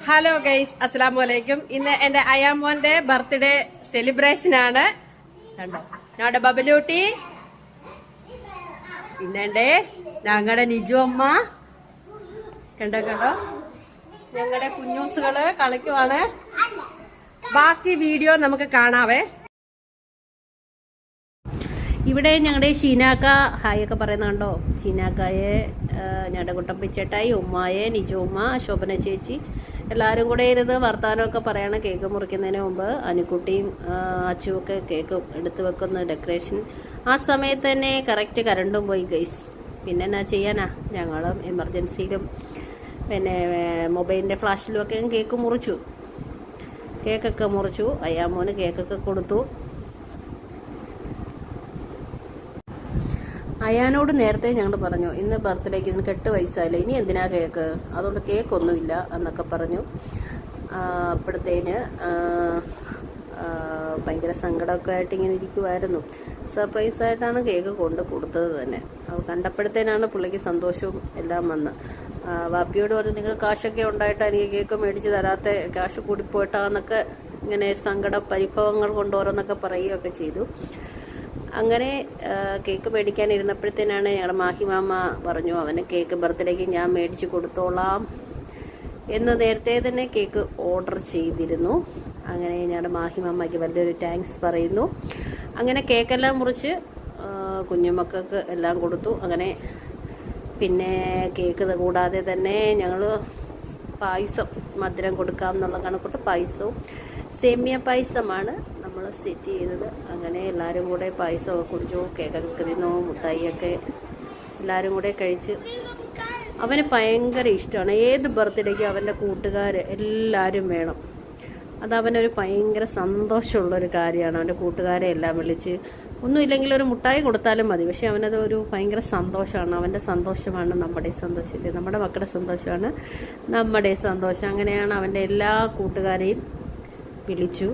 Hello guys, അസ്സലാമു അലൈക്കും. ഇന്ന് എന്റെ അയാമോന്റെ ബർത്ത്ഡേ സെലിബ്രേഷൻ ആണ്. കണ്ടോ ഞങ്ങളുടെ ബബലൂട്ടി, പിന്നെ ഞങ്ങളുടെ നിജു അമ്മ. കണ്ടോ ഞങ്ങളുടെ കുഞ്ഞൂസുകള് കളിക്കുവാണ്. ബാക്കി വീഡിയോ നമുക്ക് കാണാവേ. ഇവിടെ ഞങ്ങളുടെ ഷീനാക്ക ഹായ് ഒക്കെ പറയുന്നുണ്ടോ. ഷീനാക്കായെ, ഞങ്ങളുടെ കുട്ടപ്പിച്ചേട്ടായി, ഉമ്മായെ, നിജു ഉമ്മ, ശോഭന ചേച്ചി എല്ലാവരും കൂടെ ഇരുന്ന് വർത്താനമൊക്കെ പറയണം. കേക്ക് മുറിക്കുന്നതിന് മുമ്പ് അനുക്കുട്ടിയും അച്ചുവൊക്കെ കേക്ക് എടുത്ത് വെക്കുന്ന ഡെക്കറേഷൻ. ആ സമയത്ത് തന്നെ കറക്റ്റ് കറണ്ടും പോയി ഗൈസ്. പിന്നെ എന്നാ ചെയ്യാനാ, ഞങ്ങളും എമർജൻസിയിലും പിന്നെ മൊബൈലിൻ്റെ ഫ്ലാഷിലും ഒക്കെ കേക്കൊക്കെ മുറിച്ചു. അയ്യാമോന് കേക്കൊക്കെ കൊടുത്തു. അയാനോട് നേരത്തെ ഞങ്ങൾ പറഞ്ഞു, ഇന്ന് ബർത്ത്ഡേക്ക് ഇതിന് 8 വയസ്സായില്ല, ഇനി എന്തിനാ കേക്ക്, അതുകൊണ്ട് കേക്കൊന്നുമില്ല എന്നൊക്കെ പറഞ്ഞു. അപ്പോഴത്തേന് ഭയങ്കര സങ്കടമൊക്കെ ആയിട്ട് ഇങ്ങനെ ഇരിക്കുമായിരുന്നു. സർപ്രൈസായിട്ടാണ് കേക്ക് കൊണ്ട് കൊടുത്തത് തന്നെ. അത് കണ്ടപ്പോഴത്തേനാണ് പുള്ളിക്ക് സന്തോഷവും എല്ലാം വന്ന്. വാപ്പിയോട് പറഞ്ഞു, നിങ്ങൾ കാശൊക്കെ ഉണ്ടായിട്ടാണ് എനിക്ക് കേക്ക് മേടിച്ച് തരാത്ത, കാശ് കൂടിപ്പോയിട്ടാന്നൊക്കെ ഇങ്ങനെ സങ്കട പരിഭവങ്ങൾ കൊണ്ട് ഓരോന്നൊക്കെ പറയുകയൊക്കെ ചെയ്തു. അങ്ങനെ കേക്ക് മേടിക്കാനിരുന്നപ്പോഴത്തേനാണ് ഞങ്ങളുടെ മാഹിമാമ പറഞ്ഞു, അവന് കേക്ക് ബർത്ത്ഡേക്ക് ഞാൻ മേടിച്ച് കൊടുത്തോളാം എന്ന് നേരത്തെ തന്നെ കേക്ക് ഓർഡർ ചെയ്തിരുന്നു. അങ്ങനെ ഞങ്ങളുടെ മാഹിമാമയ്ക്ക് വലിയൊരു താങ്ക്സ് പറയുന്നു. അങ്ങനെ കേക്കെല്ലാം മുറിച്ച് കുഞ്ഞുമക്കൾക്ക് എല്ലാം കൊടുത്തു. അങ്ങനെ പിന്നെ കേക്ക് കൂടാതെ തന്നെ ഞങ്ങൾ പായസം മധുരം കൊടുക്കാം എന്നുള്ള കണക്കൂട്ട് പായസവും സേമിയ പായസമാണ് നമ്മൾ സെറ്റ് ചെയ്തത്. അങ്ങനെ എല്ലാവരും കൂടെ പായസമൊക്കെ കുടിച്ചു, കേക്കൊക്കെ തിന്നു, മുട്ടായിയൊക്കെ എല്ലാവരും കൂടെ കഴിച്ച്. അവന് ഭയങ്കര ഇഷ്ടമാണ്. ഏത് ബർത്ത്ഡേക്കും അവൻ്റെ കൂട്ടുകാർ എല്ലാവരും വേണം. അതവനൊരു ഭയങ്കര സന്തോഷമുള്ളൊരു കാര്യമാണ്. അവൻ്റെ കൂട്ടുകാരെ എല്ലാം വിളിച്ച്, ഒന്നുമില്ലെങ്കിൽ ഒരു മുട്ടായി കൊടുത്താലും മതി, പക്ഷെ അവനത് ഒരു ഭയങ്കര സന്തോഷമാണ്. അവൻ്റെ സന്തോഷമാണ് നമ്മുടെ സന്തോഷം, നമ്മുടെ മക്കളുടെ സന്തോഷമാണ് നമ്മുടെ സന്തോഷം. അങ്ങനെയാണ് അവൻ്റെ എല്ലാ കൂട്ടുകാരെയും വിളിച്ചു.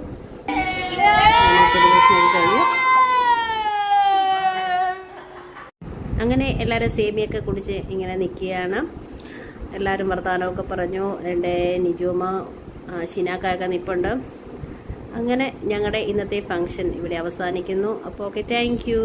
അങ്ങനെ എല്ലാവരും സേമിയൊക്കെ കുടിച്ച് ഇങ്ങനെ നിൽക്കുകയാണ്. എല്ലാവരും വർത്താനമൊക്കെ പറഞ്ഞു. എൻ്റെ നിജുമ്മ ഷിനാക്കായൊക്കെ നിൽപ്പുണ്ട്. അങ്ങനെ ഞങ്ങളുടെ ഇന്നത്തെ ഫംഗ്ഷൻ ഇവിടെ അവസാനിക്കുന്നു. അപ്പോൾ ഓക്കെ, താങ്ക് യു.